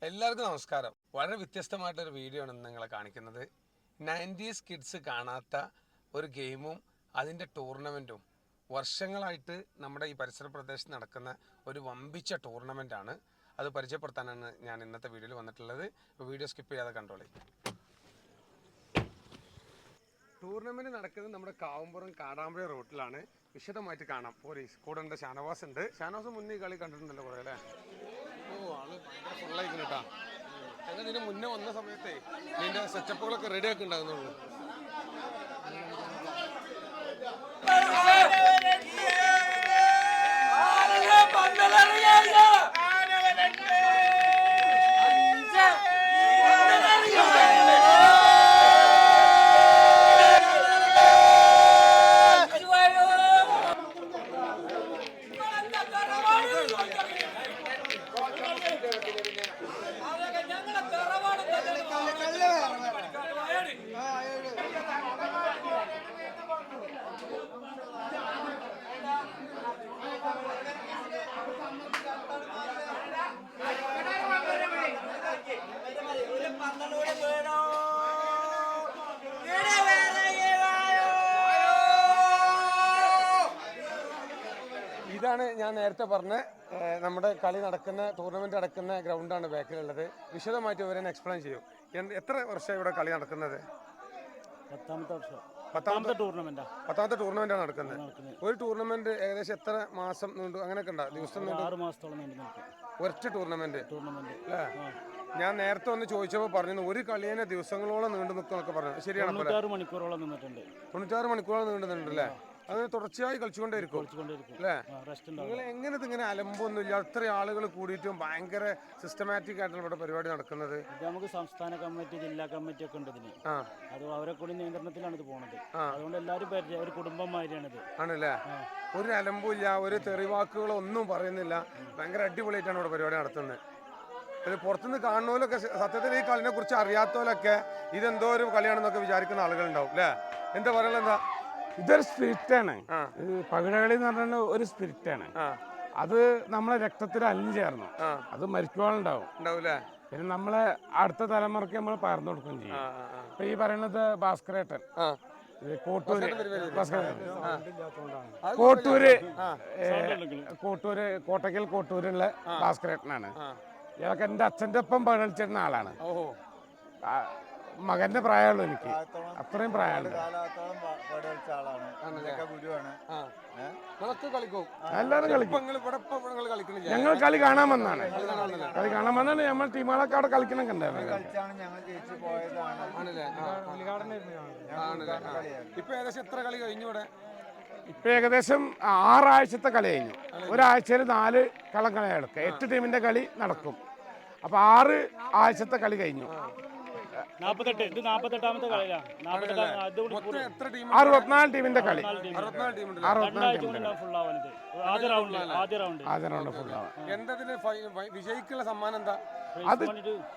എല്ലാവർക്കും നമസ്കാരം. വളരെ വ്യത്യസ്തമായിട്ടൊരു വീഡിയോ ആണ് നിങ്ങളെ കാണിക്കുന്നത്. 90s കിഡ്സ് കാണാത്ത ഒരു ഗെയിമും അതിൻ്റെ ടൂർണമെൻറ്റും വർഷങ്ങളായിട്ട് നമ്മുടെ ഈ പരിസര പ്രദേശത്ത് നടക്കുന്ന ഒരു വമ്പിച്ച ടൂർണമെൻറ്റാണ്. അത് പരിചയപ്പെടുത്താനാണ് ഞാൻ ഇന്നത്തെ വീഡിയോയിൽ വന്നിട്ടുള്ളത്. വീഡിയോ സ്കിപ്പ് ചെയ്യാതെ കണ്ടോളി. ടൂർണമെൻറ്റ് നടക്കുന്നത് നമ്മുടെ കാവുംപുറം കാടാമ്പുഴ റോട്ടിലാണ്. വിശദമായിട്ട് കാണാം. പോലീസ് കൂടെ ഉണ്ട്, ഷാനവാസ് ഉണ്ട്. ഷാനവാസ് മുന്നേ ഈ കളി കണ്ടിട്ടുണ്ടല്ലോ കുറേ അല്ലേ? ആള് ഭയങ്കര ഫുള്ളായിരിക്കും കേട്ടാ. ഞങ്ങൾ ഇതിന് മുന്നേ വന്ന സമയത്തേ ഇതിന്റെ സെറ്റപ്പുകളൊക്കെ റെഡി ആക്കി ഉണ്ടാകുന്നുള്ളൂ. ഇതാണ് ഞാൻ നേരത്തെ പറഞ്ഞ നമ്മുടെ കളി നടക്കുന്ന ടൂർണമെന്റ് നടക്കുന്ന ഗ്രൗണ്ടാണ് ബാക്കിലുള്ളത്. വിശദമായിട്ട് ഇവരെ എക്സ്പ്ലെയിൻ ചെയ്യും. എത്ര വർഷമായി ഇവിടെ കളി നടക്കുന്നത്? പത്താമത്തെ ടൂർണമെന്റ് ആണ് നടക്കുന്നത്. ഒരു ടൂർണമെന്റ് ഏകദേശം എത്ര മാസം നീണ്ടു അങ്ങനെയൊക്കെ ഉണ്ടോ? ദിവസം നീണ്ടു? 6 മാസത്തോളം നീണ്ടു നിൽക്കും ഒറ്റ ടൂർണമെന്റ് അല്ലേ? ഞാൻ നേരത്തെ ഒന്ന് ചോദിച്ചപ്പോൾ പറഞ്ഞു ഒരു കളിയെ ദിവസങ്ങളോളം നീണ്ടു നിൽക്കുന്നൊക്കെ പറഞ്ഞു. ശരിയാണ്. 96 മണിക്കൂറോളം നിന്നിട്ടുണ്ട്. 96 മണിക്കൂറോളം നീണ്ടുന്നുണ്ടല്ലേ? അങ്ങനെ തുടർച്ചയായി കളിച്ചുകൊണ്ടേയിരിക്കും അല്ലേ? നിങ്ങൾ എങ്ങനെ ഇതിങ്ങനെ അലമ്പൊന്നുമില്ല, അത്ര ആളുകൾ കൂടിയിട്ടും ഭയങ്കര സിസ്റ്റമാറ്റിക് ആയിട്ടാണ് ഇവിടെ പരിപാടി നടക്കുന്നത്. നമുക്ക് സംസ്ഥാന കമ്മിറ്റി, ജില്ലാ കമ്മിറ്റി ഒക്കെ ഉണ്ട് ഇതിന്. അത് അവരെ കൂടി നിയന്ത്രണത്തിലാണ് ഇത് പോണത്. അതുകൊണ്ട് എല്ലാവരും ഒരു കുടുംബമാരിയാണിത്. ആണല്ലേ? ഒരു അലമ്പുമില്ല, ഒരു തെറിവാക്കുകളോ ഒന്നും പറയുന്നില്ല. ഭയങ്കര അടിപൊളിയായിട്ടാണ് ഇവിടെ പരിപാടി നടത്തുന്നത്. അത് പുറത്തുനിന്ന് കാണുന്നവരൊക്കെ സത്യത്തിൽ ഈ കളിനെ കുറിച്ച് അറിയാത്തവരൊക്കെ ഇതെന്തോ ഒരു കളിയാണെന്നൊക്കെ വിചാരിക്കുന്ന ആളുകളുണ്ടാവും അല്ലേ? എന്താ പറയുന്നത്? എന്താ ഇതൊരു സ്പിരിറ്റാണ്. പകിടകളി എന്ന് പറഞ്ഞാൽ ഒരു സ്പിരിറ്റാണ്. അത് നമ്മളെ രക്തത്തിൽ അലിഞ്ഞു ചേർന്നു. അത് മരിക്കുവാളുണ്ടാവും. പിന്നെ നമ്മളെ അടുത്ത തലമുറയ്ക്ക് നമ്മൾ പകർന്നു കൊടുക്കുകയും ചെയ്യും. ഇപ്പൊ ഈ പറയുന്നത് ഭാസ്കരേട്ടൻ, കോട്ടയ്ക്കൽ കോട്ടൂരുള്ള ഭാസ്കരേട്ടനാണ്. ഇയാൾക്ക് എൻ്റെ അച്ഛൻ്റെ ഒപ്പം പകടിച്ചിരുന്ന ആളാണ്. മകന്റെ പ്രായമുള്ളൂ എനിക്ക്, അത്രയും പ്രായമുണ്ട്. എല്ലാവരും കളിക്കും. ഞങ്ങൾ കളി കാണാൻ വന്നാണ്. നമ്മൾ ടീമുകളൊക്കെ അവിടെ കളിക്കണൊക്കെ ഉണ്ടായിരുന്നു. ഇപ്പൊ ഏകദേശം 6 ആഴ്ചത്തെ കളി കഴിഞ്ഞു. ഒരാഴ്ചയിൽ 4 കളം കളി നടക്കും. 8 ടീമിന്റെ കളി നടക്കും. അപ്പൊ 6 ആഴ്ചത്തെ കളി കഴിഞ്ഞു. 64 ടീമിന്റെ കളി. വിജയിക്കുള്ള സമ്മാനം എന്താ? അത്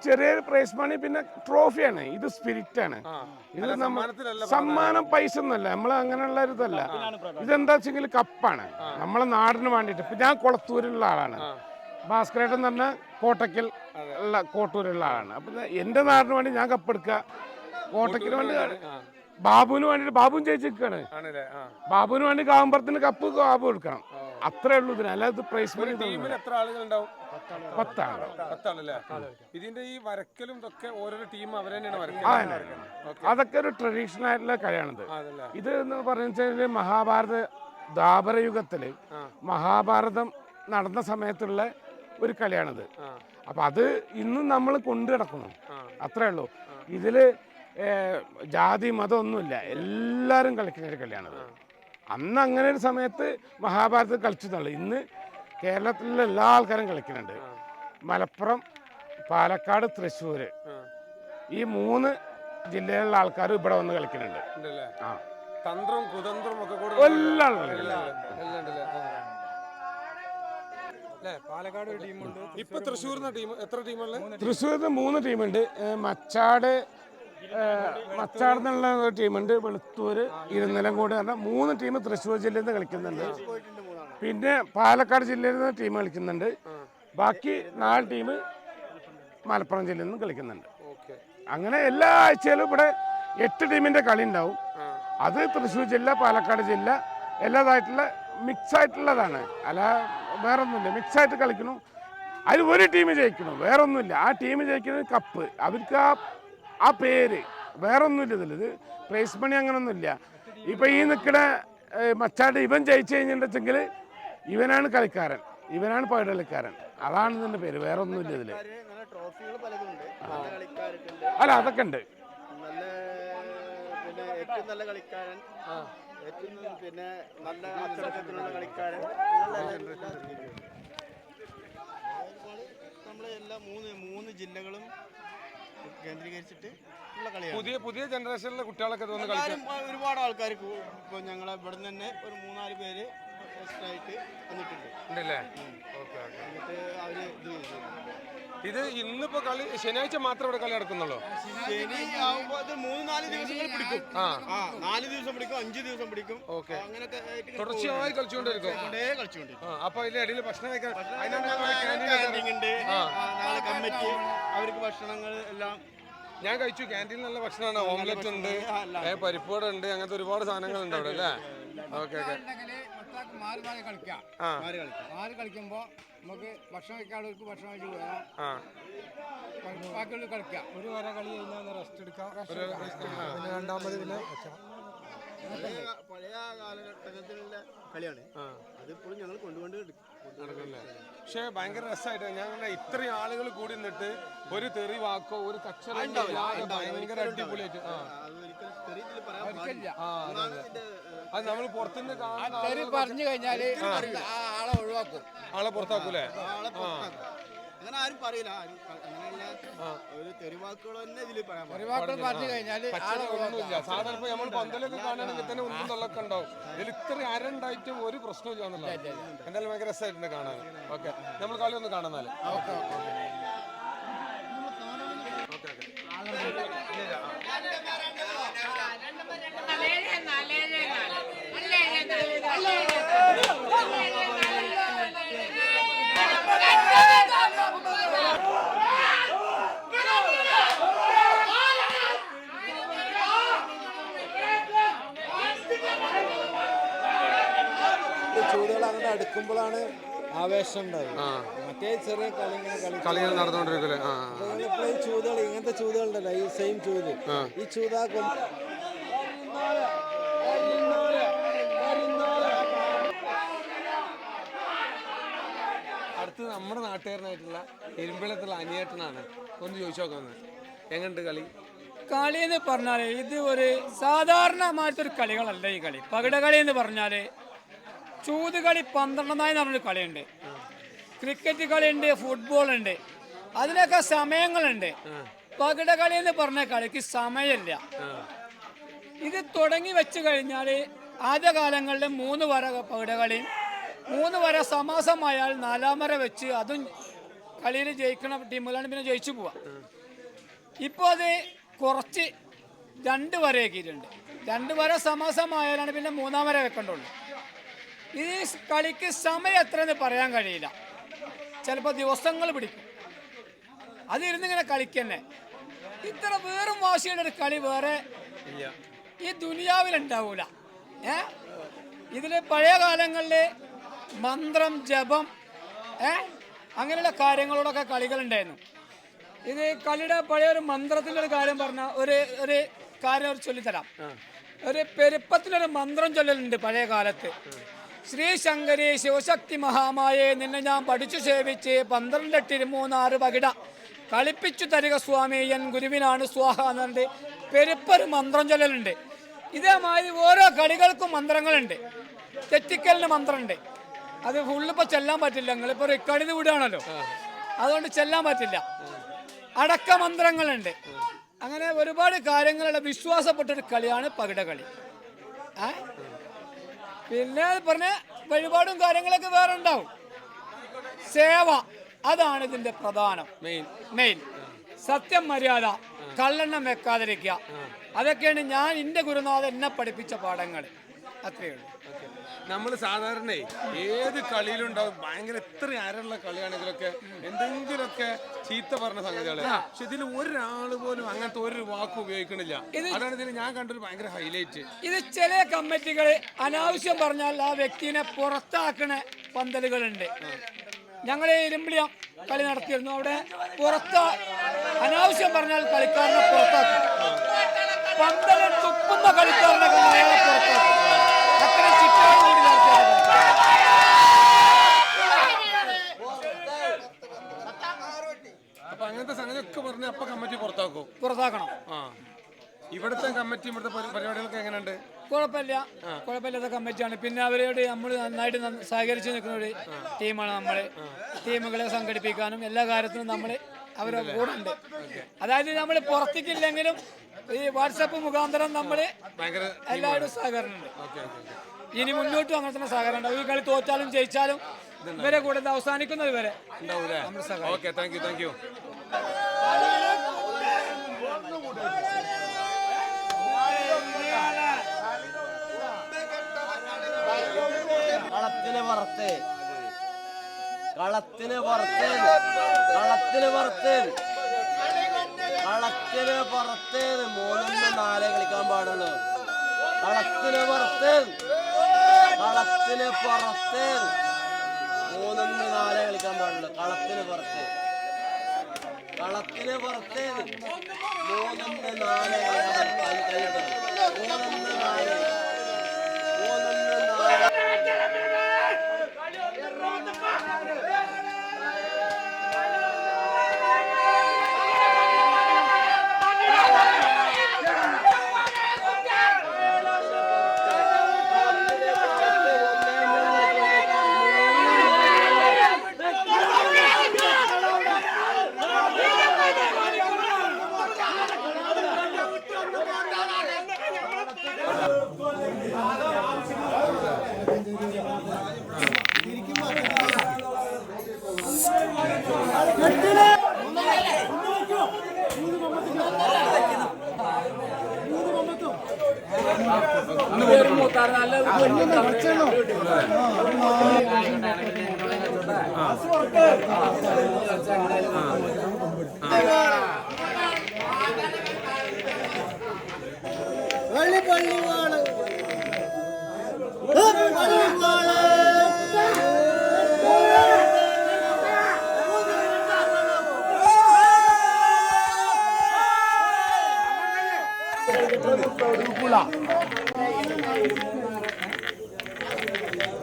ചെറിയൊരു പ്രൈസ് മണി, പിന്നെ ട്രോഫിയാണ്. ഇത് സ്പിരിറ്റ് ആണ്. ഇത് സമ്മാനം പൈസ ഒന്നുമല്ല, നമ്മൾ അങ്ങനെയുള്ള ഒരു ഇതല്ല. ഇതെന്താ വെച്ചെങ്കിൽ കപ്പാണ് നമ്മളെ നാടിന് വേണ്ടിയിട്ട്. ഇപ്പൊ ഞാൻ കൊളത്തൂരിലുള്ള ആളാണ്. ഭാസ്കരേട്ടൻ എന്ന് പറഞ്ഞാൽ കോട്ടയ്ക്കൽ ഉള്ള കോട്ടൂരുള്ള ആളാണ്. അപ്പം എൻ്റെ നാടിന് വേണ്ടി ഞാൻ കപ്പെടുക്കുക. കോട്ടയ്ക്കിന് വേണ്ടി ബാബുവിന് വേണ്ടിയിട്ട് ബാബുവും ജയിച്ചിരിക്കുകയാണ്. ബാബുവിന് വേണ്ടി കാവുംപുറത്തിന് കപ്പ് ബാബു എടുക്കണം. അത്രേ ഉള്ളൂ ഇതിന്. അല്ലാതെ പ്രൈസ് മണി. എത്ര ആളുകളുണ്ടാവും? 10 ആള്. ഇതിന്റെ ഈ വരക്കലും ഇതൊക്കെ ഓരോ ടീം അവർ തന്നെയാണ്. അതൊക്കെ ഒരു ട്രഡീഷണൽ ആയിട്ടുള്ള കളിയാണിത്. ഇത് എന്ന് പറഞ്ഞു മഹാഭാരത ദ്വാപര യുഗത്തില് മഹാഭാരതം നടന്ന സമയത്തുള്ള ഒരു കളിയാണിത്. അപ്പൊ അത് ഇന്നും നമ്മൾ കൊണ്ടു കിടക്കുന്നു. അത്രേ ഉള്ളൂ. ഇതില് ജാതി മതം ഒന്നുമില്ല, എല്ലാവരും കളിക്കുന്ന ഒരു കളിയാണിത്. അന്ന് അങ്ങനെ ഒരു സമയത്ത് മഹാഭാരതത്തിൽ കളിച്ചെന്നുള്ളു. ഇന്ന് കേരളത്തിലുള്ള എല്ലാ ആൾക്കാരും കളിക്കുന്നുണ്ട്. മലപ്പുറം, പാലക്കാട്, തൃശ്ശൂര് ഈ 3 ജില്ലയിലുള്ള ആൾക്കാരും ഇവിടെ വന്ന് കളിക്കുന്നുണ്ട്. തന്ത്രവും കുതന്ത്രവും ഒക്കെ എല്ലാം തൃശ്ശൂരിന് തൃശ്ശൂരിന് 3 ടീമുണ്ട്. മച്ചാട് എന്നുള്ള ഒരു ടീമുണ്ട്. വെളുത്തൂര്, ഇരുനിലംകൂട് പറഞ്ഞ 3 ടീം തൃശ്ശൂർ ജില്ലയിൽ നിന്ന് കളിക്കുന്നുണ്ട്. പിന്നെ പാലക്കാട് ജില്ലയിൽ നിന്ന് ടീം കളിക്കുന്നുണ്ട്. ബാക്കി 4 ടീം മലപ്പുറം ജില്ലയിൽ നിന്നും കളിക്കുന്നുണ്ട്. ഓക്കെ. അങ്ങനെ എല്ലാ ആഴ്ചയിലും ഇവിടെ 8 ടീമിൻ്റെ കളി ഉണ്ടാവും. അത് തൃശ്ശൂർ ജില്ല, പാലക്കാട് ജില്ല എല്ലാതായിട്ടുള്ള മിക്സ് ആയിട്ടുള്ളതാണ്. അല്ല വേറൊന്നുമില്ല, മിക്സായിട്ട് കളിക്കണം. അതിൽ ഒരു ടീം ജയിക്കണം, വേറൊന്നുമില്ല. ആ ടീം ജയിക്കുന്നത് കപ്പ്, അവർക്ക് ആ പേര്, വേറൊന്നുമില്ല. ഇത് പ്രൈസ് മണി അങ്ങനൊന്നുമില്ല. ഇപ്പം ഈ നിൽക്കുന്ന മച്ചാട് ഇവൻ ജയിച്ചു കഴിഞ്ഞിട്ടുണ്ടെങ്കിൽ ഇവനാണ് കളിക്കാരൻ, ഇവനാണ് പകിടകളിക്കാരൻ. അതാണ് ഇതിൻ്റെ പേര്, വേറൊന്നുമില്ല ഇതിൽ. അല്ല അതൊക്കെ ഉണ്ട്. ഏറ്റവും നല്ല കളിക്കാരൻ, ഏറ്റവും പിന്നെ നല്ല അച്ചടക്കത്തിലുള്ള കളിക്കാരൻ, നമ്മൾ എല്ലാ മൂന്ന് ജില്ലകളും കേന്ദ്രീകരിച്ചിട്ട് ഉള്ള കളിയാണ്. പുതിയ ജനറേഷനിലെ കുട്ടികളൊക്കെ ഒരുപാട് ആൾക്കാർ ഇപ്പോൾ ഞങ്ങളെ ഇവിടെ നിന്ന് തന്നെ ഒരു 3-4 പേര് ആയിട്ട് വന്നിട്ടുണ്ട്. എന്നിട്ട് അവര് ഇത് ഇന്നിപ്പോ കളി ശനിയാഴ്ച മാത്രം ഇവിടെ കളി നടക്കുന്നുള്ളൂ. ശനി ആവുമ്പോ അത് 3-4 ദിവസങ്ങൾ പിടിക്കും. 4 ദിവസം പിടിക്കും, 5 ദിവസം പിടിക്കും. അങ്ങനൊക്കെ തുടർച്ചയായി കളിച്ചുകൊണ്ടിരിക്കും. അപ്പൊ അതിന്റെ ഇടയിൽ ഭക്ഷണം കഴിക്കാൻ കമ്മിറ്റി അവർക്ക് ഭക്ഷണങ്ങൾ എല്ലാം ഞാൻ കഴിച്ചു. ക്യാൻറ്റീനിൽ നല്ല ഭക്ഷണമാണ്. ഓംലെറ്റ് ഉണ്ട്, പരിപ്പോട ഉണ്ട്, അങ്ങനത്തെ ഒരുപാട് സാധനങ്ങൾ ഉണ്ട് അവിടെ അല്ലേ? Okay okay. മാറി കളിക്കുമ്പോ നമുക്ക് ഭക്ഷണം കഴിക്കാനുള്ളവർക്ക് ഭക്ഷണം കഴിച്ച് പോകാം, ബാക്കിയുള്ള കളിക്കാം. ഒരു വര കളി കഴിഞ്ഞാൽ റെസ്റ്റ് എടുക്കാം, പിന്നെ രണ്ടാമത് പിന്നെ പഴയ കാലഘട്ടത്തിലുള്ള കളിയാണ്. അതിപ്പോഴും ഞങ്ങൾ കൊണ്ടുകൊണ്ട് നടക്കില്ലേ? പക്ഷെ ഭയങ്കര രസമായിട്ട് ഞാൻ ഇത്രയും ആളുകൾ കൂടി നിന്നിട്ട് ഒരു തെറി വാക്കോ ഒരു കച്ചറ ഭയങ്കര അടിപൊളിയായിട്ട് അത് നമ്മൾ പുറത്തുനിന്ന് പറഞ്ഞു കഴിഞ്ഞാല് ആളെ ഒഴിവാക്കും, ആളെ പുറത്താക്കൂലേ? അങ്ങനെ ആരും പറയില്ല. അങ്ങനെയുള്ള ഒരു തെരുവാക്കുകൾ തന്നെ ഇതിൽ പറയാൻ പറഞ്ഞു കഴിഞ്ഞാല് ഒന്നുമില്ല. സാധാരണ ഇപ്പൊ നമ്മൾ പന്തലൊക്കെ കാണുകയാണെങ്കിൽ തന്നെ ഒന്നും തൊള്ളൊക്കെ ഉണ്ടാവും. ഇതിൽ ഇത്ര അരണ്ടായിട്ടും ഒരു പ്രശ്നമില്ല എന്നുള്ളത് എന്തായാലും ഭയങ്കര രസമായിട്ടുണ്ട് കാണാൻ. ഓക്കെ, നമ്മൾ കളി ഒന്ന് കാണുന്നാല്. ചൂടുകൾ അങ്ങനെ അടുക്കുമ്പോഴാണ് ആവേശം ഉണ്ടാവും. മറ്റേ ചെറിയ കളികൾ നടന്നുകൊണ്ടിരിക്കല്ലേ? ഇപ്പോഴും ചൂതുകൾ, ഇങ്ങനത്തെ ചൂതുകളുണ്ടല്ലോ, ഈ സെയിം ചൂത്, ഈ ചൂതാക്കും അടുത്ത് നമ്മുടെ നാട്ടുകാരനായിട്ടുള്ള ഇരുമ്പിളത്തുള്ള അനിയേട്ടനാണ്. ഒന്ന് ചോദിച്ചു നോക്കുന്നത് എങ്ങനെയുണ്ട് കളി? കളി എന്ന് പറഞ്ഞാൽ ഇത് ഒരു സാധാരണമായിട്ടൊരു കളികളല്ല ഈ കളി. പകിടകളി എന്ന് പറഞ്ഞാൽ ചൂതുകളി 12 പറഞ്ഞൊരു കളിയുണ്ട്, ക്രിക്കറ്റ് കളിയുണ്ട്, ഫുട്ബോൾ ഉണ്ട്, അതിനൊക്കെ സമയങ്ങളുണ്ട്. പകിടകളി എന്ന് പറഞ്ഞ കളിക്ക് സമയമില്ല. ഇത് തുടങ്ങി വെച്ച് കഴിഞ്ഞാൽ ആദ്യകാലങ്ങളിൽ 3 വര പകിടകളിയും 3 വര സമാസമായാൽ 4-ാം വര വെച്ച് അതും കളിയിൽ ജയിക്കണ ടീമുകളാണ് പിന്നെ ജയിച്ചു പോവുക. ഇപ്പോൾ അത് കുറച്ച് 2 വരയാക്കിയിട്ടുണ്ട്. 2 വര സമാസമായാലാണ് പിന്നെ 3-ാം വര വെക്കേണ്ടുള്ളൂ. ഈ കളിക്ക് സമയം എത്രയെന്ന് പറയാൻ കഴിയില്ല, ചിലപ്പോൾ ദിവസങ്ങൾ പിടിക്കും. അതിരുന്നിങ്ങനെ കളിക്കന്നെ. ഇത്ര വേറും വാശിയുടെ ഒരു കളി വേറെ ഈ ദുനിയാവിലുണ്ടാവൂല. ഇതിൽ പഴയ കാലങ്ങളിൽ മന്ത്രം, ജപം, അങ്ങനെയുള്ള കാര്യങ്ങളോടൊക്കെ കളികളുണ്ടായിരുന്നു. ഇത് കളിയുടെ പഴയ ഒരു മന്ത്രത്തിൻ്റെ ഒരു കാര്യം പറഞ്ഞാൽ ഒരു കാര്യം ചൊല്ലിത്തരാം. ഒരു പെരുപ്പത്തിലൊരു മന്ത്രം ചൊല്ലലുണ്ട് പഴയ കാലത്ത്. ശ്രീ ശങ്കരി ശിവശക്തി മഹാമായെ നിന്നെ ഞാൻ പഠിച്ചു സേവിച്ച് 12-8-26 പകിട കളിപ്പിച്ചു തരിക സ്വാമി എൻ ഗുരുവിനാണ് സ്വാഹ എന്നുണ്ട്. പെരുപ്പൊരു മന്ത്രം ചൊല്ലലുണ്ട്. ഇതേമാതിരി ഓരോ കളികൾക്കും മന്ത്രങ്ങളുണ്ട്. തെറ്റിക്കലിന് മന്ത്രമുണ്ട്. അത് ഫുള്ളിപ്പോൾ ചെല്ലാൻ പറ്റില്ല, നിങ്ങളിപ്പോൾ റെക്കോർഡ് ചെയ്ത് വിടുകയാണല്ലോ, അതുകൊണ്ട് ചെല്ലാൻ പറ്റില്ല. അടക്ക മന്ത്രങ്ങളുണ്ട്. അങ്ങനെ ഒരുപാട് കാര്യങ്ങളുള്ള വിശ്വാസപ്പെട്ടൊരു കളിയാണ് പകിടകളി. പിന്നെ പറഞ്ഞ വഴിപാടും കാര്യങ്ങളൊക്കെ വേറെ ഉണ്ടാവും. സേവ, അതാണ് ഇതിന്റെ പ്രധാനം മെയിൻ. സത്യം, മര്യാദ, കള്ളെണ്ണം വെക്കാതിരിക്കുക, അതൊക്കെയാണ് ഞാൻ എൻ്റെ ഗുരുനാഥൻ എന്നെ പഠിപ്പിച്ച പാഠങ്ങൾ. അത്രയേ ഉള്ളൂ. നമ്മൾ സാധാരണ ഏത് കളിയിലുണ്ടാവും ഭയങ്കര എത്ര ആരുള്ള കളിയാണെങ്കിലൊക്കെ എന്തെങ്കിലുമൊക്കെ ചീത്ത പറഞ്ഞ സംഗതികള്. പക്ഷെ ഇതിൽ ഒരാൾ പോലും അങ്ങനത്തെ ഒരു വാക്ക് ഉപയോഗിക്കണില്ല. അതാണ് ഇതിൽ ഞാൻ കണ്ടൊരു ഭയങ്കര ഹൈലൈറ്റ്. ഇത് ചില കമ്മിറ്റികള് അനാവശ്യം പറഞ്ഞാൽ ആ വ്യക്തിനെ പുറത്താക്കണ പന്തലുകളുണ്ട്. ഞങ്ങളെ ഇരുമ്പിളിയം കളി നടത്തിയിരുന്നു. അവിടെ അനാവശ്യം പറഞ്ഞാൽ കളിക്കാരനെ പുറത്താക്കും. പന്തലിൽ തുപ്പുന്ന കളിക്കാരനെ അയാളെ പുറത്താക്കും. അത്ര ചിട്ടയോടുകൂടി നടത്തിയത്. അപ്പൊ അങ്ങനത്തെ സംഗതിയൊക്കെ പറഞ്ഞ് അപ്പൊ കമ്മിറ്റി പുറത്താക്കണം. ഇവിടുത്തെ കമ്മിറ്റി ഇവിടുത്തെ പരിപാടികളൊക്കെ എങ്ങനെയുണ്ട്? കുഴപ്പമില്ലാത്ത കമ്മിറ്റിയാണ്. പിന്നെ അവരോട് നമ്മൾ നന്നായിട്ട് സഹകരിച്ച് നിൽക്കുന്ന ഒരു ടീമാണ്. നമ്മള് ടീമുകളെ സംഘടിപ്പിക്കാനും എല്ലാ കാര്യത്തിനും നമ്മൾ അവരുടെ കൂടെ ഉണ്ട്. അതായത് നമ്മൾ പുറത്തേക്കില്ലെങ്കിലും ഈ വാട്സപ്പ് മുഖാന്തരം നമ്മൾ എല്ലാവരും സഹകരണം ഉണ്ട്. ഇനി മുന്നോട്ടും അങ്ങനെ തന്നെ സഹകരണം ഉണ്ടാവും. ഈ കളി തോറ്റാലും ജയിച്ചാലും ഇവരെ കൂടെ അവസാനിക്കുന്നത് വരെ നമ്മൾ സഹകരണം. Thank you. കളത്തിന് പുറത്ത് 3-4 കളിക്കാൻ പാടുള്ളൂ. കളത്തിന് പുറത്ത് 3-4 കളിക്കാൻ പാടുള്ളൂ. കളത്തിന് പുറത്ത് 3-4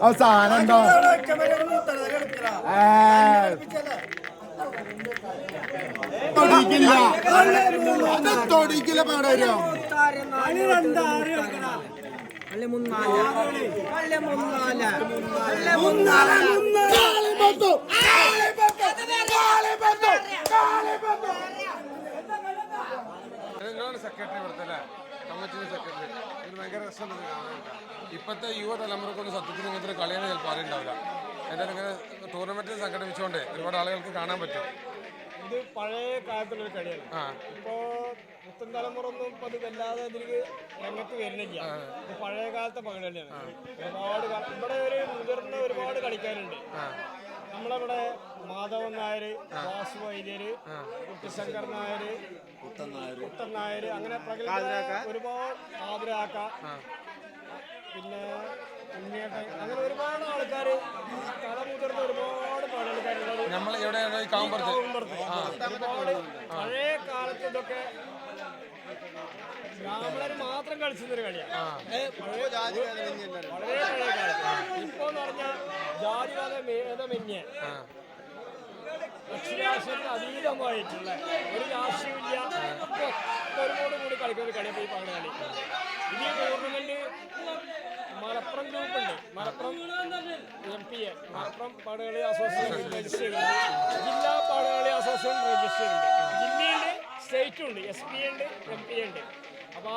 അവസാനം തൊടിക്കില്ല പാടോ സെക്രട്ടറി ഇവിടുത്തെ കമ്മിറ്റി സെക്രട്ടറി ഭയങ്കര രസമുള്ളത് കാണാൻ. ഇപ്പോഴത്തെ യുവതലമുറക്കൊന്നും സത്യത്തിൽ ഇങ്ങനത്തെ കളിയാണ് ചിലപ്പോൾ അറിയുണ്ടാവില്ല. എന്തായാലും ഇങ്ങനെ ടൂർണമെന്റ് സംഘടിപ്പിച്ചുകൊണ്ട് ഒരുപാട് ആളുകൾക്ക് കാണാൻ പറ്റും. ഇത് പഴയ കാലത്തുള്ളൊരു കളിയാണ്. ഇപ്പോ പുത്തൻ തലമുറ ഒന്നും ഇപ്പൊ അത് വല്ലാതെ ഇതിലേക്ക് രംഗത്ത് വരുന്നില്ല. ഇത് പഴയ കാലത്തെ പകടകളിയാണ്. ഒരുപാട് ഇവിടെ ഒരു മുതിർന്ന ഒരുപാട് കളിക്കാരുണ്ട്. നമ്മളിവിടെ മാധവൻ നായര്, വാസു വൈദ്യര്, കുട്ടിശങ്കർ നായര്, കുട്ടൻ നായര്, അങ്ങനെ ഒരുപാട് ആദരാക്ക, പിന്നെ ഉണ്ണിയേട്ടൻ, അങ്ങനെ ഒരുപാട് ആൾക്കാര് തലമുതിർന്ന ഒരുപാട് പടയാളിക്കാരുള്ളത് ഒരുപാട് പഴയ കാലത്ത് ഇതൊക്കെ ബ്രാഹ്മണര് മാത്രം കളിച്ചിരുന്നൊരു കളിയാണ്. വളരെ പഴയ കാലത്ത്. ഇപ്പോന്ന് പറഞ്ഞാൽ ജാതിവാദ ഭേദമന്യേ അക്ഷരാശത്തിന് അതീതമായിട്ടുള്ള ഒരു രാഷ്ട്രീയമില്ല ഒരുപാട് കൂടി കളിക്കുന്ന ഒരു കളിയാണ് ഈ പകട കളി. ഇനി ടൂർണമെന്റ് മലപ്പുറം ഗ്രൂപ്പുണ്ട്. മലപ്പുറം MPA മലപ്പുറം പാടുകളി അസോസിയേഷൻ രജിസ്റ്റർ ചെയ്യുന്നുണ്ട്. ജില്ലാ പാടുകളി അസോസിയേഷൻ രജിസ്റ്റർ ചെയ്യുന്നുണ്ട്. ജില്ലയുണ്ട്, സ്റ്റേറ്റും ഉണ്ട്, SPA ഉണ്ട്, MPA ഉണ്ട്. അപ്പൊ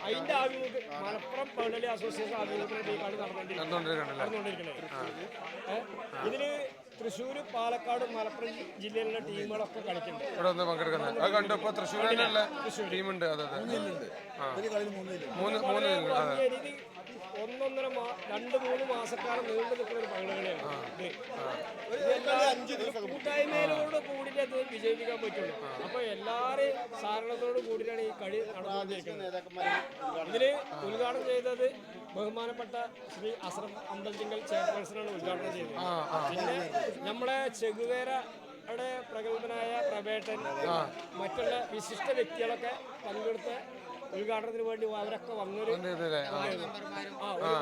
അതിന്റെ ആഭിമുഖ്യം മലപ്പുറം പാടുകളി അസോസിയേഷൻ ആഭിമുഖ്യത്തിൽ ഈ കളി നടന്നുകൊണ്ടിരിക്കുന്നത്. ഇതില് തൃശ്ശൂർ, പാലക്കാട്, മലപ്പുറം ജില്ലയിലുള്ള ടീമുകളൊക്കെ കളിക്കുന്നുണ്ട്. 2-3 മാസക്കാലം നീണ്ടു നിൽക്കുന്ന ഒരു പകടകളിയാണ് കൂട്ടായ്മയിലോട് കൂടിയിട്ട് അത് വിജയിപ്പിക്കാൻ പറ്റുള്ളൂ. അപ്പൊ എല്ലാവരെയും സാരണത്തോട് കൂടിയിട്ടാണ് ഈ കളി നടന്നുകൊണ്ടിരിക്കുന്നത്. ഇതില് ഉദ്ഘാടനം ചെയ്തത് ബഹുമാനപ്പെട്ട ശ്രീ അസ്രഫ് അമ്പലത്തിങ്കൽ ചെയർപേഴ്സണാണ് ഉദ്ഘാടനം ചെയ്തത്. പിന്നെ നമ്മുടെ ചെഗുവേരയുടെ പ്രഗത്ഭനായ പ്രബേട്ടൻ മറ്റുള്ള വിശിഷ്ട വ്യക്തികളൊക്കെ പങ്കെടുത്ത ഉദ്ഘാടനത്തിന് വേണ്ടി അവരൊക്കെ വന്നൊരു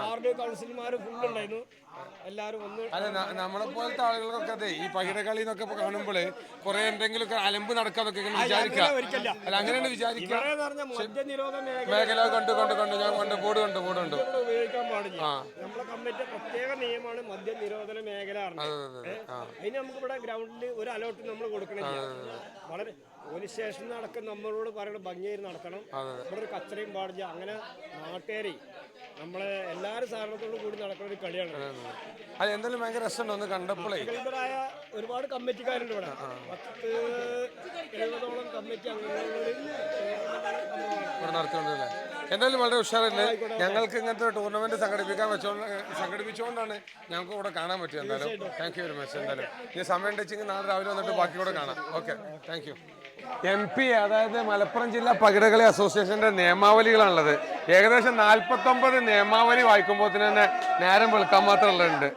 വാർഡ് കൗൺസിലർമാർ ഫുള്ളുണ്ടായിരുന്നു. എല്ലാവരും ഒന്ന് അതെ, നമ്മളെ പോലത്തെ ആളുകൾക്കൊക്കെ അതെ ഈ പകിടകളി എന്നൊക്കെ കാണുമ്പോൾ കുറെ എന്തെങ്കിലുമൊക്കെ അലമ്പ് നടക്കാതൊക്കെ വിചാരിക്കാം. അല്ല, അങ്ങനെയാണ് വിചാരിക്കുക. മേഖല കണ്ടു ഞാൻ ബോർഡ് കണ്ടു ഉപയോഗിക്കാൻ പാടില്ല. നമ്മളെ കമ്മിറ്റി പ്രത്യേക നിയമമാണ് മദ്യ നിരോധന മേഖല. അതിന് നമുക്ക് ഇവിടെ ഗ്രൗണ്ടിൽ ഒരു അലോട്ട് നമ്മൾ കൊടുക്കണില്ല. വളരെ പോലീസ് സ്റ്റേഷനിൽ നടക്കുന്ന നമ്മളോട് പറയുന്നത് ഭംഗിയായി നടക്കണം. ഇവിടെ ഒരു കച്ചറയും പാടില്ല. അങ്ങനെ നാട്ടുകാരെ നമ്മളെ എല്ലാവരും സാധനത്തോടും കൂടി നടക്കുന്ന ഒരു കളിയാണ്. അത് എന്തായാലും ഭയങ്കര രസമുണ്ട് ഒന്ന് കണ്ടപ്പോഴേ. പ്രഗത്ഭരായ ഒരുപാട് കമ്മിറ്റിക്കാരുണ്ട് ഇവിടെ. 10-70ഓളം കമ്മിറ്റി അംഗങ്ങളുള്ള ഇവിടെ നടത്തുന്നുണ്ടല്ലേ. എന്തായാലും വളരെ ഉഷാറല്ലേ. ഞങ്ങൾക്ക് ഇങ്ങനത്തെ ടൂർണമെന്റ് സംഘടിപ്പിച്ചുകൊണ്ടാണ് ഞങ്ങൾക്ക് ഇവിടെ കാണാൻ പറ്റും. എന്തായാലും താങ്ക് യു വെരി മച്ച്. എന്തായാലും ഈ സമയം ഉണ്ടെങ്കിൽ നാളെ രാവിലെ വന്നിട്ട് ബാക്കി കൂടെ കാണാം. Okay, thank you. MP അതായത് മലപ്പുറം ജില്ലാ പകിടകളി അസോസിയേഷന്റെ നിയമാവലികളാണുള്ളത്. ഏകദേശം 49 നിയമാവലി വായിക്കുമ്പോൾ തന്നെ നേരം വെളുക്കാൻ മാത്രമുള്ളതുണ്ട്.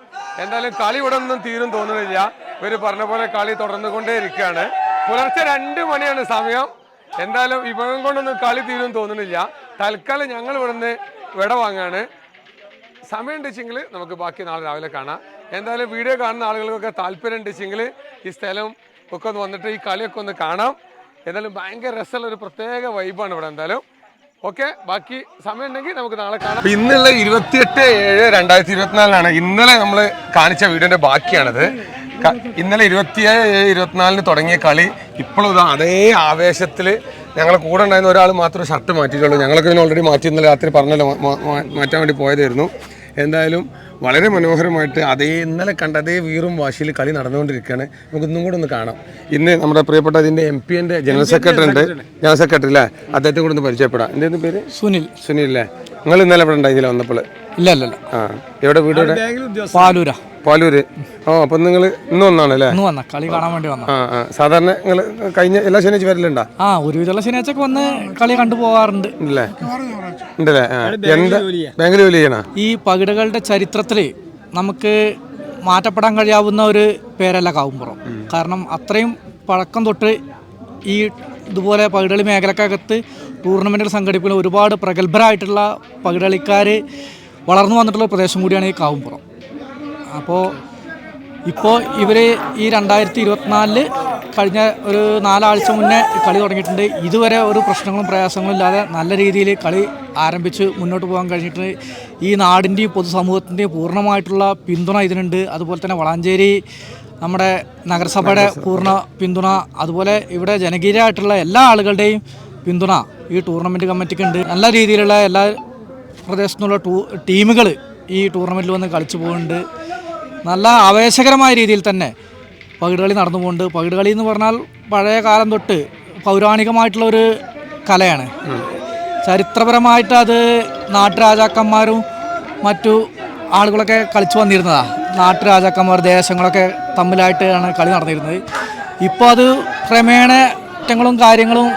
എന്തായാലും കളി ഇവിടെ ഒന്നും തീരും തോന്നുന്നില്ല. ഇവർ പറഞ്ഞ പോലെ കളി തുടർന്നുകൊണ്ടേ ഇരിക്കുകയാണ്. പുലർച്ചെ 2 മണിയാണ് സമയം. എന്തായാലും ഇവകം കൊണ്ടൊന്നും കളി തീരും തോന്നുന്നില്ല. തൽക്കാലം ഞങ്ങൾ ഇവിടുന്ന് വിട വാങ്ങാണ്. സമയം ഉണ്ടെങ്കിൽ നമുക്ക് ബാക്കി നാളെ രാവിലെ കാണാം. എന്തായാലും വീഡിയോ കാണുന്ന ആളുകൾക്കൊക്കെ താല്പര്യം ഉണ്ടെങ്കിൽ ഈ സ്ഥലം ഒക്കെ ഒന്ന് വന്നിട്ട് ഈ കളിയൊക്കെ ഒന്ന് കാണാം. എന്തായാലും ഭയങ്കര രസമുള്ള ഒരു പ്രത്യേക വൈബാണ് ഇവിടെ. എന്തായാലും ഓക്കെ, ബാക്കി സമയം ഉണ്ടെങ്കിൽ നമുക്ക് നാളെ കാണാം. ഇന്നുള്ള 28/7/2024 ഇന്നലെ നമ്മൾ കാണിച്ച വീഡിയോന്റെ ബാക്കിയാണിത്. ഇന്നലെ 27/7/24 തുടങ്ങിയ കളി ഇപ്പോഴും അതേ ആവേശത്തിൽ ഞങ്ങളെ കൂടെ ഉണ്ടായിരുന്ന ഒരാൾ മാത്രമേ ഷർട്ട് മാറ്റിയിട്ടുള്ളൂ. ഞങ്ങളൊക്കെ പിന്നെ ഓൾറെഡി മാറ്റി ഇന്നലെ രാത്രി പറഞ്ഞല്ലോ മാറ്റാൻ വേണ്ടി പോയതായിരുന്നു. എന്തായാലും വളരെ മനോഹരമായിട്ട് ഇന്നലെ കണ്ട അതേ വീറും വാശിയിൽ കളി നടന്നുകൊണ്ടിരിക്കുകയാണ്. നമുക്കൊന്നും കൂടെ ഒന്ന് കാണാം. ഇന്ന് നമ്മുടെ പ്രിയപ്പെട്ട ഇതിൻ്റെ MP-ൻ്റെ ജനറൽ സെക്രട്ടറി ഉണ്ട്. ജനറൽ സെക്രട്ടറി അല്ലേ, അദ്ദേഹത്തെ കൂടെ ഒന്ന് പരിചയപ്പെടാം. എൻ്റെ പേര് സുനിൽ അല്ലേ. നിങ്ങൾ ഇന്നലെ ഇവിടെ ഉണ്ടായിരുന്നില്ല വന്നപ്പോൾ? ഇല്ല. ആ, എവിടെ വീട്? പാലൂര്. അപ്പൊ നിങ്ങൾ ഇന്ന് വന്നാണ് അല്ലേ? കളി കാണാൻ വേണ്ടി വന്ന. സാധാരണ നിങ്ങൾ കഴിഞ്ഞ എല്ലാ ശനിയാഴ്ച വരലുണ്ടോ? ഒരുവിധമുള്ള ശനിയാഴ്ച വന്ന് കളി കണ്ടുപോകാറുണ്ട്. ഉണ്ടല്ലേ? എന്താ ബാങ്കിൽ ജോലി ചെയ്യണ? ഈ പകിടകളുടെ ചരിത്രത്തില് നമുക്ക് മാറ്റപ്പെടാൻ കഴിയാവുന്ന ഒരു പേരല്ല കാവുംപുറം. കാരണം അത്രയും പഴക്കം തൊട്ട് ഈ ഇതുപോലെ പകിടളി മേഖലക്കകത്ത് ടൂർണമെൻറ്റുകൾ സംഘടിപ്പിക്കുന്ന ഒരുപാട് പ്രഗത്ഭരായിട്ടുള്ള പകിടളിക്കാർ വളർന്നു വന്നിട്ടുള്ള പ്രദേശം കൂടിയാണ് ഈ കാവുംപുറം. ഇപ്പോൾ ഇവർ ഈ 2024 കഴിഞ്ഞ ഒരു 4 ആഴ്ച മുന്നേ കളി തുടങ്ങിയിട്ടുണ്ട്. ഇതുവരെ ഒരു പ്രശ്നങ്ങളും പ്രയാസങ്ങളും ഇല്ലാതെ നല്ല രീതിയിൽ കളി ആരംഭിച്ച് മുന്നോട്ട് പോകാൻ കഴിഞ്ഞിട്ട് ഈ നാടിൻ്റെയും പൊതുസമൂഹത്തിൻ്റെയും പൂർണ്ണമായിട്ടുള്ള പിന്തുണ ഇതിനുണ്ട്. അതുപോലെ തന്നെ വളാഞ്ചേരി നമ്മുടെ നഗരസഭയുടെ പൂർണ്ണ പിന്തുണ, അതുപോലെ ഇവിടെ ജനകീയമായിട്ടുള്ള എല്ലാ ആളുകളുടെയും പിന്തുണ ഈ ടൂർണമെൻറ്റ് കമ്മിറ്റിക്കുണ്ട്. നല്ല രീതിയിലുള്ള എല്ലാ പ്രദേശത്തു നിന്നുള്ള ടീമുകൾ ഈ ടൂർണമെൻറ്റിൽ വന്ന് കളിച്ചു പോകുന്നുണ്ട്. നല്ല ആവേശകരമായ രീതിയിൽ തന്നെ പകിടകളി നടന്നു പോകുന്നുണ്ട്. പകിടകളി എന്ന് പറഞ്ഞാൽ പഴയ കാലം തൊട്ട് പൗരാണികമായിട്ടുള്ളൊരു കലയാണ്. ചരിത്രപരമായിട്ട് അത് നാട്ടുരാജാക്കന്മാരും മറ്റു ആളുകളൊക്കെ കളിച്ചു വന്നിരുന്നതാണ്. നാട്ടുരാജാക്കന്മാർ ദേശങ്ങളൊക്കെ തമ്മിലായിട്ടാണ് കളി നടന്നിരുന്നത്. ഇപ്പോൾ അത് ക്രമേണ മാറ്റങ്ങളും കാര്യങ്ങളും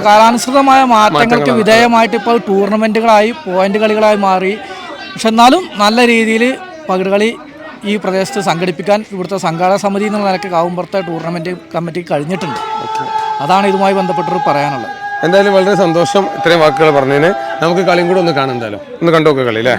കാലാനുസൃതമായ മാറ്റങ്ങൾക്ക് വിധേയമായിട്ട് ഇപ്പോൾ ടൂർണമെൻറ്റുകളായി പോയിൻ്റ് കളികളായി മാറി. പക്ഷെ എന്നാലും നല്ല രീതിയിൽ പകിടകളി ഈ പ്രദേശത്ത് സംഘടിപ്പിക്കാൻ ഇവിടുത്തെ സംഘാടക സമിതി എന്നുള്ള നിലയ്ക്ക് കാവുംപുറത്തെ ടൂർണമെൻറ്റ് കമ്മിറ്റിക്ക് കഴിഞ്ഞിട്ടുണ്ട്. അതാണ് ഇതുമായി ബന്ധപ്പെട്ടൊരു പറയാനുള്ളത്. എന്തായാലും വളരെ സന്തോഷം ഇത്രയും വാക്കുകൾ പറഞ്ഞതിന്. നമുക്ക് കളിയും കൂടെ ഒന്ന് കാണാം. എന്തായാലും ഒന്ന് കണ്ടോക്കെ കളി അല്ലേ.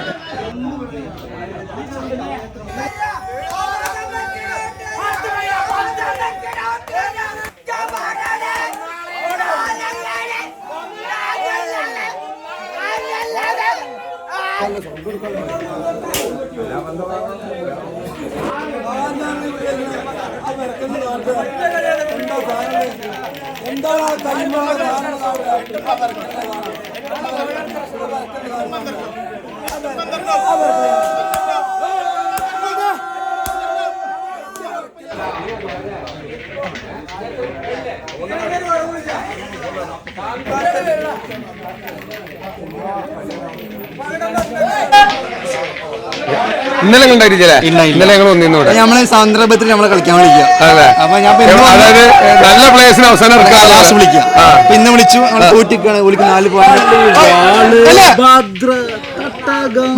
ഇന്നലെ ഉണ്ടായിരിക്കല്ലേ? ഇന്നലെ ഞങ്ങൾ ഒന്നിന്നൂടെ നമ്മളെ സന്ദർഭത്തിൽ നമ്മളെ കളിക്കാൻ വിളിക്കുക. അതെ. അപ്പൊ ഞാൻ അതായത് നല്ല പ്ലേയേഴ്സിന് അവസാനം ലാസ്റ്റ് വിളിക്കുക. പിന്നെ വിളിച്ചു തോറ്റിക്കാണ് 4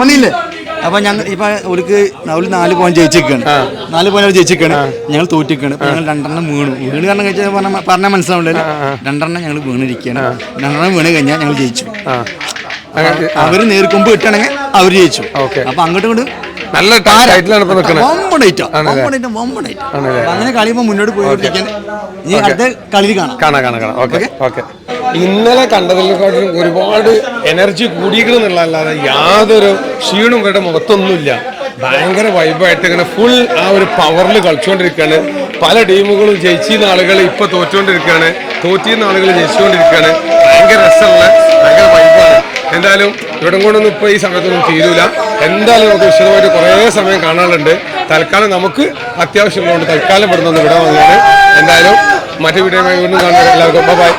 പോയിന്റ് അപ്പൊ ഞങ്ങൾ ഇപ്പൊ ഒരു 4 പോയിന്റ് ജയിച്ചിരിക്കാണ്. 4 പോയിന്റ് ജയിച്ചിരിക്കാണ്. ഞങ്ങൾ തോറ്റിക്കാണ്. ഞങ്ങൾ 2 വീണ് കാരണം കഴിച്ചാൽ പറഞ്ഞാൽ മനസ്സിലാവില്ലല്ലോ. 2 ഞങ്ങൾ വീണിരിക്കുകയാണ്. 2 വീണ് കഴിഞ്ഞാൽ ഞങ്ങൾ ജയിച്ചു. അവര് നേർക്കുമ്പ് കിട്ടണമെങ്കിൽ അവര് ജയിച്ചു. അപ്പൊ അങ്ങോട്ടും ഇങ്ങോട്ടും നല്ല ടൈറ്റിലാണ് ഇപ്പൊ നിൽക്കുന്നത്. അങ്ങനെ കളിയുമ്പോ മുന്നോട്ട് പോയിട്ടിരിക്കാൻ ഇനി അടുത്ത കളി കാണാം. ഓക്കെ. ഇന്നലെ കണ്ടതിനെക്കാട്ടിലും ഒരുപാട് എനർജി കൂടിയിരിക്കണമെന്നുള്ളതല്ലാതെ യാതൊരു ക്ഷീണവും ഇവരുടെ മുഖത്തൊന്നുമില്ല. ഭയങ്കര വൈബായിട്ട് ഇങ്ങനെ ഫുൾ ആ ഒരു പവറിൽ കളിച്ചുകൊണ്ടിരിക്കുകയാണ്. പല ടീമുകളും ജയിച്ചിരുന്ന ആളുകൾ ഇപ്പൊ തോറ്റുകൊണ്ടിരിക്കുകയാണ്, തോറ്റിരുന്ന ആളുകൾ ജയിച്ചുകൊണ്ടിരിക്കുകയാണ്. ഭയങ്കര രസമുള്ള ഭയങ്കര വൈബാണ്. എന്തായാലും ഇവിടെ കൊണ്ടൊന്നും ഇപ്പോൾ ഈ സമയത്തൊന്നും തീരൂല. എന്തായാലും നമുക്ക് വിശദമായിട്ട് കുറേ സമയം കാണാനുണ്ട്. തൽക്കാലം നമുക്ക് അത്യാവശ്യമുള്ളതുകൊണ്ട് തൽക്കാലം ഇവിടെ നിന്ന് വിട വാങ്ങുകയാണ്. എന്തായാലും മറ്റു വീഡിയോയുമായി വീണ്ടും കാണുന്നത് എല്ലാവർക്കും ബൈ.